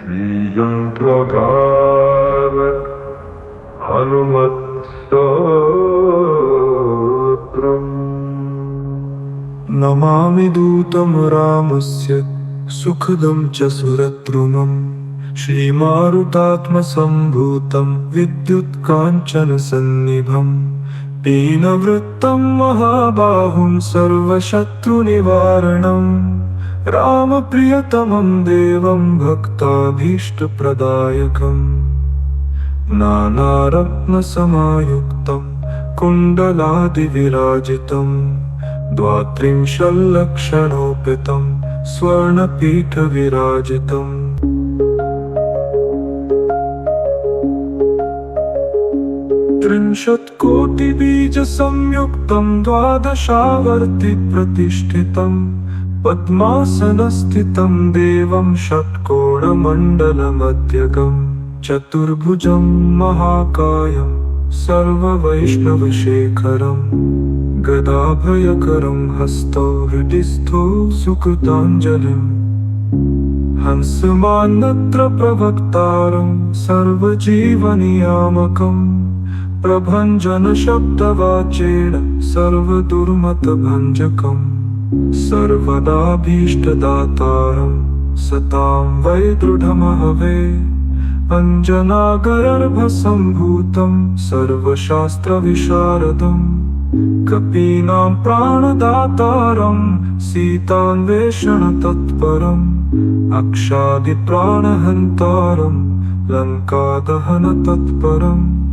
श्रीयंत्रकार हनुमत्स्तोत्रम्। नमामि दूतं रामस्य सुखदं च सुरद्रुमम्, श्रीमारुतात्मसम्भूतं विद्युत्काञ्चनसन्निभम्, पीनवृत्तं महाबाहुं सर्वशत्रुनिवारणम्, रामप्रियतमं देवं भक्ताभीष्टप्रदायकम्। नानारत्नसमायुक्तं कुण्डलादिविराजितं, 32 स्वर्णपीठविराजितम्। 30 कोटिबीजसंयुक्तं 12वर्तिप्रतिष्ठितं, पद्मासनस्थितं देवं षट्कोणमण्डलमध्यगम्, चतुर्भुजं महाकायं सर्ववैष्णवशेखरम्, गदाभयकरं हस्तौ हृदि स्थौ सुकृताञ्जलिम्, हंसमान्नत्र प्रवक्तारं सर्वजीवनियामकम्, प्रभञ्जनशब्दवाचेन सर्वदुर्मतभञ्जकम्, सर्वदाभीष्टदातारं सतां वै दृढमहवे, अञ्जनागरर्भसम्भूतं सर्वशास्त्रविशारदम्, कपीनां प्राणदातारं सीतान्वेषणतत्परम्, अक्षादिप्राणहन्तारं लङ्कादहनतत्परम्,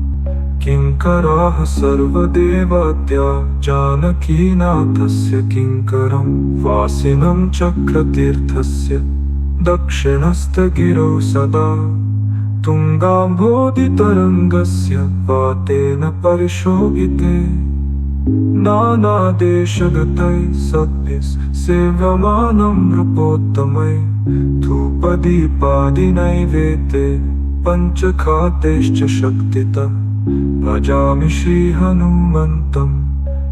किङ्कराः सर्वदेवाद्या जानकीनाथस्य किङ्करं, वासिनं चक्रतीर्थस्य दक्षिणस्थगिरौ सदा, तुङ्गाम्भोधितरङ्गस्य वातेन परिशोभिते, नानादेशगतैः सद्भिः सेव्यमानं नृपोत्तमैः, धूपदीपादिनैवेद्ये पञ्चखाद्यैश्च शक्तितः, भजामि श्रीहनुमन्तं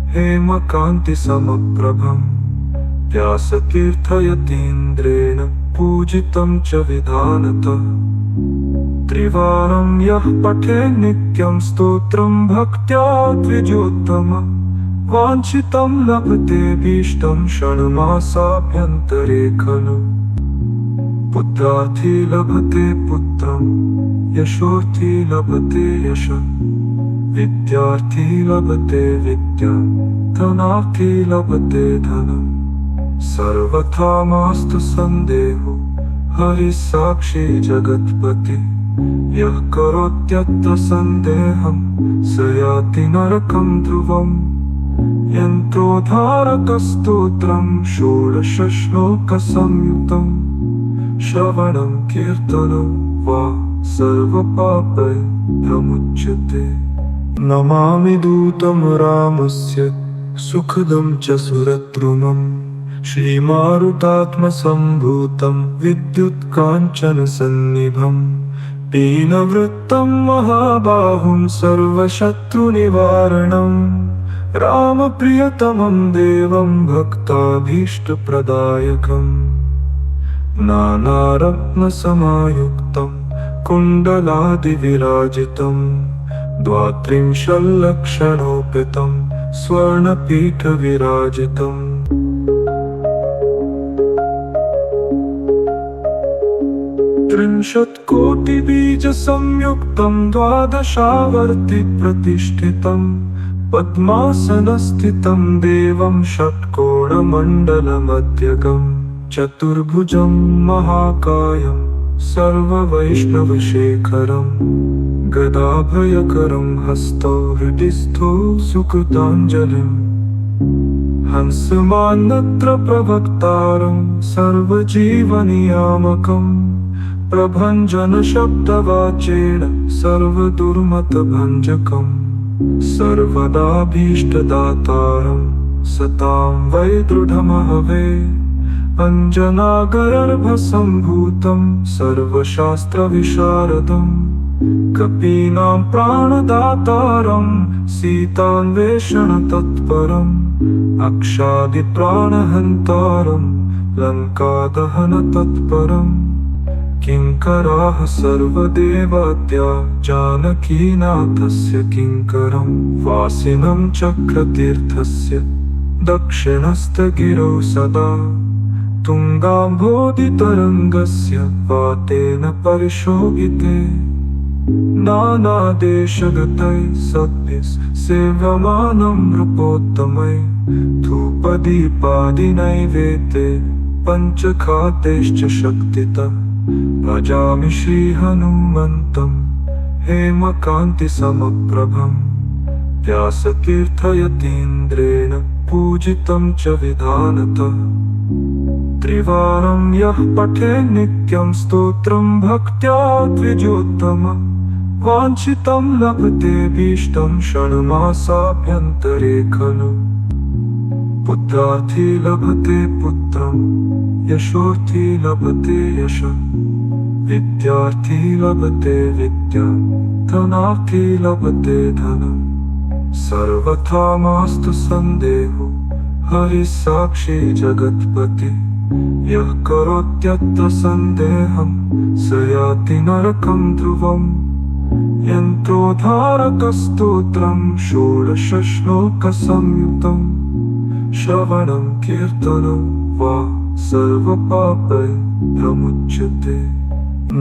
हेमकान्तिसमप्रभम्, व्यासतीर्थयतीन्द्रेण पूजितं च विधानतः, त्रिवारं यः पठेत् नित्यं स्तोत्रं भक्त्या द्विजोत्तमः, वाञ्छितं लभतेऽभीष्टं षण्मासाभ्यन्तरे खलु। पुत्रार्थी लभते पुत्रं, यशोर्थी लभते यशः, विद्यार्थी लभते विद्यां, धनार्थी लभते धनम्, सर्वथा मास्तु सन्देहो हरिः साक्षी जगत्पति, यः करोत्यत्र सन्देहं स याति नरकं ध्रुवम्। यन्त्रोद्धारकस्तोत्रं 16 श्लोकसंयुतं, श्रवणं कीर्तनं वा सर्वपापैर्मुच्यते। नमामि दूतं रामस्य सुखदं च सुरद्रुमम्, श्रीमारुतात्मसम्भूतं विद्युत्काञ्चनसन्निभम्, पीनवृत्तं महाबाहुं सर्वशत्रुनिवारणम्, रामप्रियतमं देवं भक्ताभीष्टप्रदायकम्। नानारत्नसमायुक्तं कुण्डलादिविराजितं, 32 स्वर्णपीठविराजितम्। 30 कोटिबीजसंयुक्तं 12वर्तिप्रतिष्ठितं, पद्मासनस्थितं देवं षट्कोणमण्डलमध्यगम्, चतुर्भुजं महाकायं सर्ववैष्णवशेखरम्, गदाभयकरं हस्तौ हृदि स्थौ सुकृताञ्जलिम्, हंसमान्नत्र प्रवक्तारं सर्वजीवनियामकम्, प्रभञ्जनशब्दवाचेन सर्वदुर्मतभञ्जकम्, सर्वदाभीष्टदातारं सतां वै दृढमहवे, अञ्जनागरर्भसम्भूतं सर्वशास्त्रविशारदम्, कपीनां प्राणदातारं सीतान्वेषणतत्परम्, अक्षादिप्राणहन्तारं लङ्कादहनतत्परम्, किङ्कराः सर्वदेवाद्या जानकीनाथस्य किङ्करं वासिनं चक्रतीर्थस्य दक्षिणस्थगिरौ सदा तुङ्गाम्भोधितरङ्गस्य वातेन परिशोभिते नानादेशगतैः सद्भिः सेव्यमानं नृपोत्तमैः धूपदीपादिनैवेद्ये पञ्चखातेश्च शक्तितः भजामि श्रीहनुमन्तं हेमकान्तिसमप्रभं व्यासतीर्थयतीन्द्रेण पूजितं च विधानतः त्रिवारं यः पठेत् नित्यं स्तोत्रं भक्त्या द्विजोत्तमः वाञ्छितं लभतेऽभीष्टं षण्मासाभ्यन्तरे खलु पुत्रार्थी लभते पुत्रं यशोर्थी लभते यशः विद्यार्थी लभते विद्यां धनार्थी लभते धनम् सर्वथा मास्तु सन्देहो हरिः साक्षी जगत्पति यः करोत्यत्र सन्देहं स याति नरकं ध्रुवम् यन्त्रोद्धारकस्तोत्रं षोडशश्लोकसंयुतं श्रवणं कीर्तनं वा सर्वपापैः प्रमुच्यते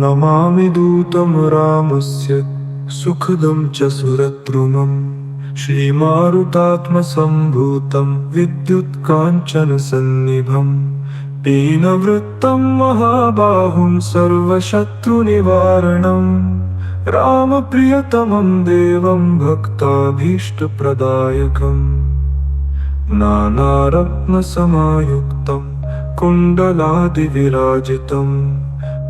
नमामि दूतं रामस्य सुखदं च सुरद्रुमम् श्रीमारुतात्मसम्भूतं विद्युत्काञ्चनसन्निभं पीनवृत्तं महाबाहुं सर्वशत्रुनिवारणं रामप्रियतमं देवं भक्ताभीष्टप्रदायकम् नानारत्नसमायुक्तं कुण्डलादिविराजितं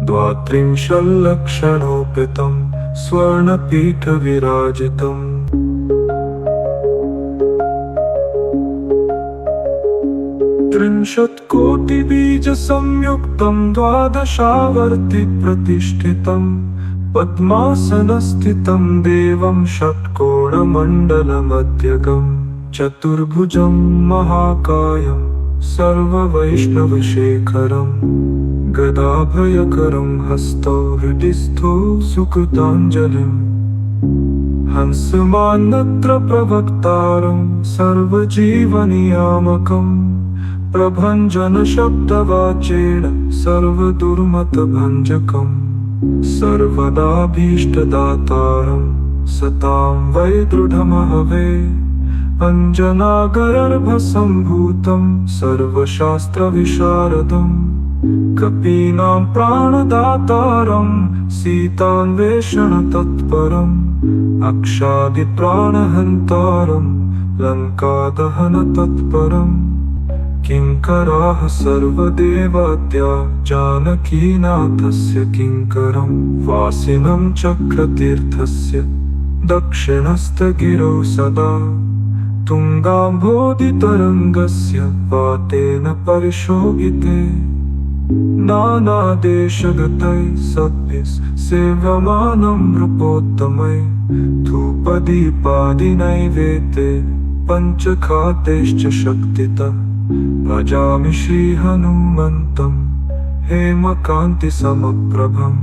32 स्वर्णपीठविराजितम् त्रिंशत्कोटिबीजसंयुक्तं 12 प्रतिष्ठितं पद्मासनस्थितं देवं षट्कोणमण्डलमध्यगं चतुर्भुजं महाकायं सर्ववैष्णवशेखरं गदाभयकरं हस्तौ हृदि स्थौ सुकृताञ्जलिं हंसमान्नत्र प्रवक्तारं सर्वजीवनियामकं प्रभञ्जनशब्दवाचेन सर्वदुर्मतभञ्जकम् सर्वदाभीष्टदातारं सतां वै दृढमहवे अञ्जनागर्भसम्भूतं सर्वशास्त्रविशारदं कपीनां प्राणदातारं सीतान्वेषणतत्परम् अक्षादिप्राणहन्तारं लङ्कादहनतत्परम् किङ्कराः सर्वदेवाद्या जानकीनाथस्य किङ्करं वासिनं चक्रतीर्थस्य दक्षिणस्थगिरौ सदा तुङ्गाम्भोधितरङ्गस्य वातेन परिशोभिते नानादेशगतैः सद्भिः सेव्यमानं नृपोत्तमैः धूपदीपादिनैवेद्ये पञ्चखातेश्च शक्तितः भजामि श्रीहनुमन्तं हेमकान्तिसमप्रभं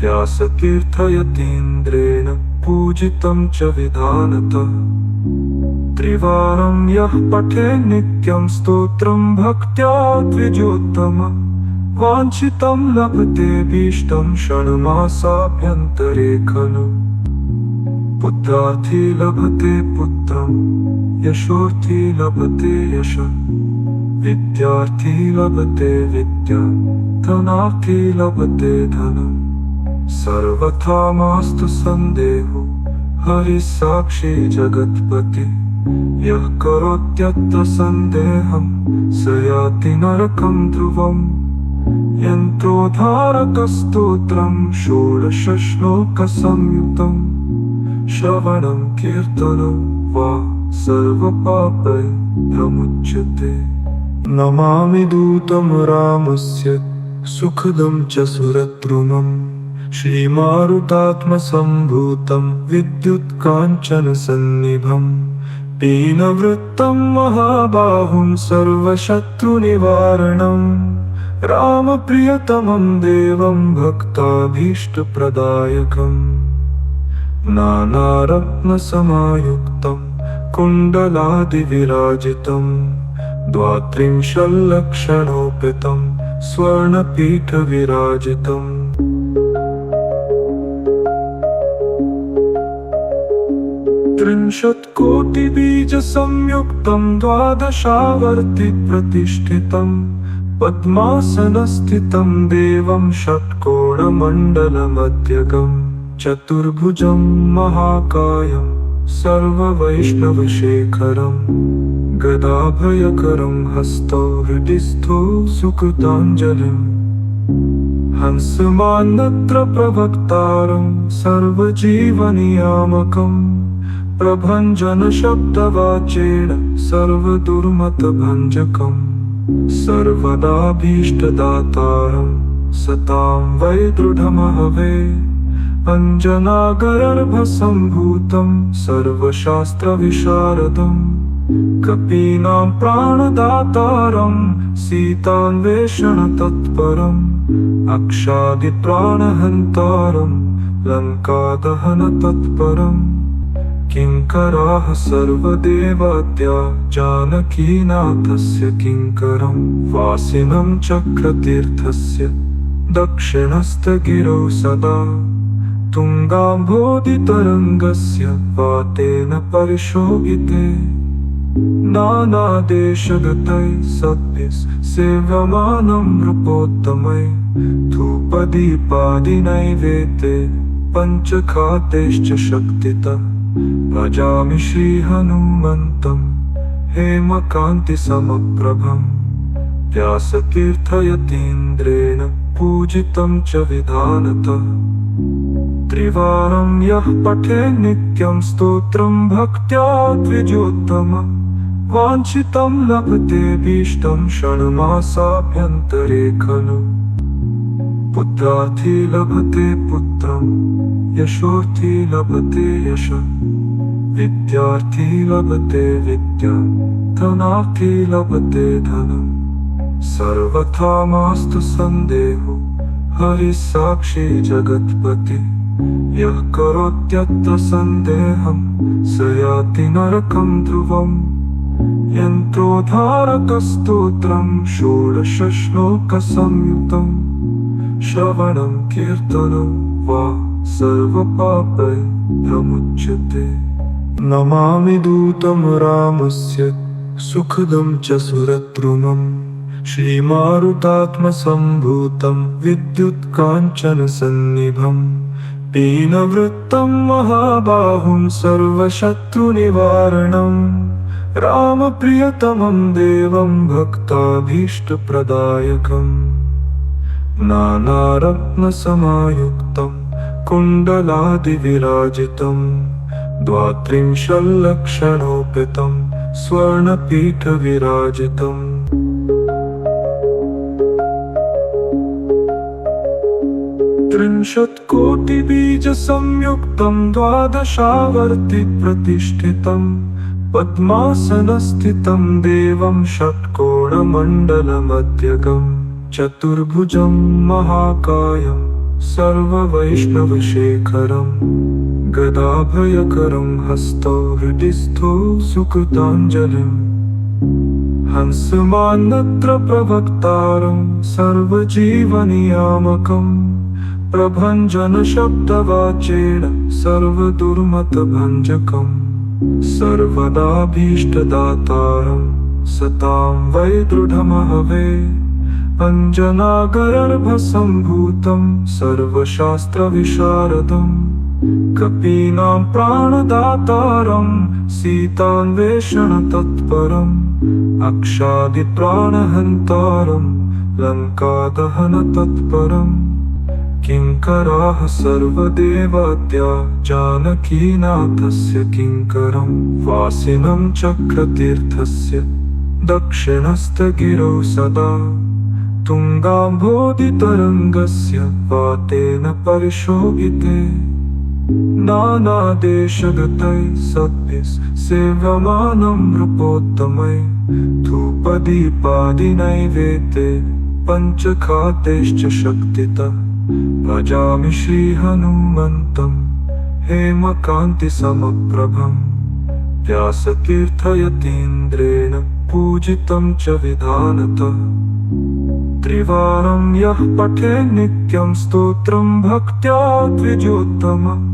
व्यासतीर्थयतीन्द्रेण पूजितं च विधानतः त्रिवारं यः पठेत् नित्यं स्तोत्रं भक्त्या द्विजोत्तमः वाञ्छितं लभतेऽभीष्टं षण्मासाभ्यन्तरे खलु पुत्रार्थी लभते पुत्रं यशोर्थी लभते यशः विद्यार्थी लभते विद्यां धनार्थी लभते धनम् सर्वथा मास्तु सन्देहो हरिः साक्षी जगत्पति यः करोत्यत्र सन्देहं स याति नरकं ध्रुवम् यन्त्रोद्धारकस्तोत्रं षोडशश्लोकसंयुतं श्रवणं कीर्तनं वा सर्वपापैः प्रमुच्यते नमामि दूतं रामस्य सुखदं च सुरद्रुमम् श्रीमारुतात्मसम्भूतं विद्युत्काञ्चनसन्निभं पीनवृत्तं महाबाहुं सर्वशत्रुनिवारणं रामप्रियतमं देवं भक्ताभीष्टप्रदायकम् नानारत्नसमायुक्तं कुण्डलादिविराजितं 32 स्वर्णपीठविराजितम् त्रिंशत्कोटिबीजसंयुक्तं 12 पद्मासनस्थितं देवं षट्कोणमण्डलमध्यगम् चतुर्भुजं महाकायं सर्ववैष्णवशेखरं गदाभयकरं हस्तौ हृदि स्थो सुकृताञ्जलिम् हंसमान्नत्र प्रवक्तारं सर्वजीवनियामकं प्रभञ्जनशब्दवाचेन सर्वदुर्मतभञ्जकम् सर्वदाभीष्टदातारं सतां वै दृढमहवे अञ्जनागर्भसम्भूतं सर्वशास्त्रविशारदं कपीनां प्राणदातारं सीतान्वेषणतत्परम् अक्षादिप्राणहन्तारं लङ्कादहनतत्परम् किङ्कराः सर्वदेवाद्या जानकीनाथस्य किङ्करं वासिनं चक्रतीर्थस्य दक्षिणस्थगिरौ सदा तुङ्गाम्भोधितरङ्गस्य वातेन परिशोभिते नानादेशगतैः सद्भिः सेव्यमानं नृपोत्तमैः धूपदीपादिनैवेद्ये पञ्चखाद्यैश्च शक्तितः भजामि श्रीहनुमन्तं हेमकान्तिसमप्रभं व्यासतीर्थयतीन्द्रेण पूजितं च विधानतः त्रिवारं यः पठेत् नित्यं स्तोत्रं भक्त्या द्विजोत्तमं वाञ्छितं लभतेऽभीष्टं षण्मासाभ्यन्तरे खलु पुत्रार्थी लभते पुत्रं यशोर्थी लभते यशः विद्यार्थी लभते विद्यां धनार्थी लभते धनम् सर्वथा मास्तु सन्देहो हरिः साक्षी जगत्पति यः करोत्यत्र सन्देहं स याति नरकं ध्रुवम् यन्त्रोद्धारकस्तोत्रं 16 श्लोकसंयुतं श्रवणं कीर्तनं वा सर्वपापैर्मुच्यते नमामि दूतं रामस्य सुखदं च सुरद्रुमम् श्रीमारुतात्मसम्भूतं विद्युत्काञ्चनसन्निभं पीनवृत्तं महाबाहुं सर्वशत्रुनिवारणं रामप्रियतमं देवं भक्ताभीष्टप्रदायकम् नानारत्नसमायुक्तं कुण्डलादिविराजितं 32 स्वर्णपीठविराजितम् त्रिंशत्कोटिबीजसंयुक्तं 12 पद्मासनस्थितं देवं षट्कोणमण्डलमध्यगम् चतुर्भुजं महाकायं सर्ववैष्णवशेखरं गदाभयकरं हस्तौ हृदि स्थो सुकृताञ्जलिम् हंसमान्नत्र प्रवक्तारं सर्वजीवनियामकं प्रभञ्जनशब्दवाचेन सर्वदुर्मतभञ्जकम् सर्वदाभीष्टदातारं सतां वै दृढमहवे अञ्जनागर्भसम्भूतं सर्वशास्त्रविशारदं कपीनां प्राणदातारं सीतान्वेषणतत्परम् अक्षादिप्राणहन्तारं लङ्कादहनतत्परम् किङ्कराः सर्वदेवाद्या जानकीनाथस्य किङ्करं वासिनं चक्रतीर्थस्य दक्षिणस्थगिरौ सदा तुङ्गाम्भोधितरङ्गस्य वातेन परिशोभिते नानादेशगतैः सद्भिः सेव्यमानं नृपोत्तमैः धूपदीपादिनैवेद्ये पञ्चखातेश्च शक्तितः भजामि श्रीहनुमन्तम् हेमकान्तिसमप्रभम् व्यासतीर्थयतीन्द्रेण पूजितं च विधानतः त्रिवारं यः पठे नित्यं स्तोत्रं भक्त्या द्विजोत्तमम्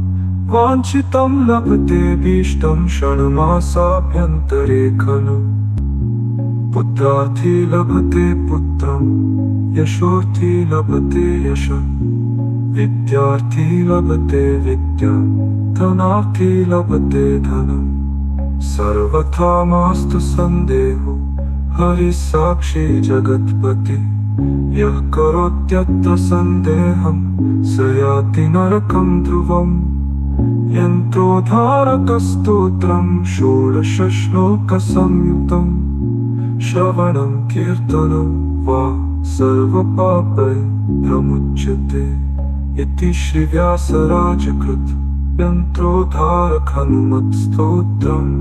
वाञ्छितं लभते भीष्टं षण्मासाभ्यन्तरे खलु पुत्रार्थी लभते पुत्रं यशोर्थी लभते यशः विद्यार्थी लभते विद्यां धनार्थी लभते धनम् सर्वथा मास्तु सन्देहो हरिः साक्षी जगत्पति यः करोत्यत्र सन्देहं स याति नरकं ध्रुवम् यन्त्रोद्धारकस्तोत्रं षोडशश्लोकसंयुतं श्रवणं कीर्तनं वा सर्वपापैर्मुच्यते इति श्रीव्यासराजकृत यन्त्रोद्धारक हनुमत्स्तोत्रम्।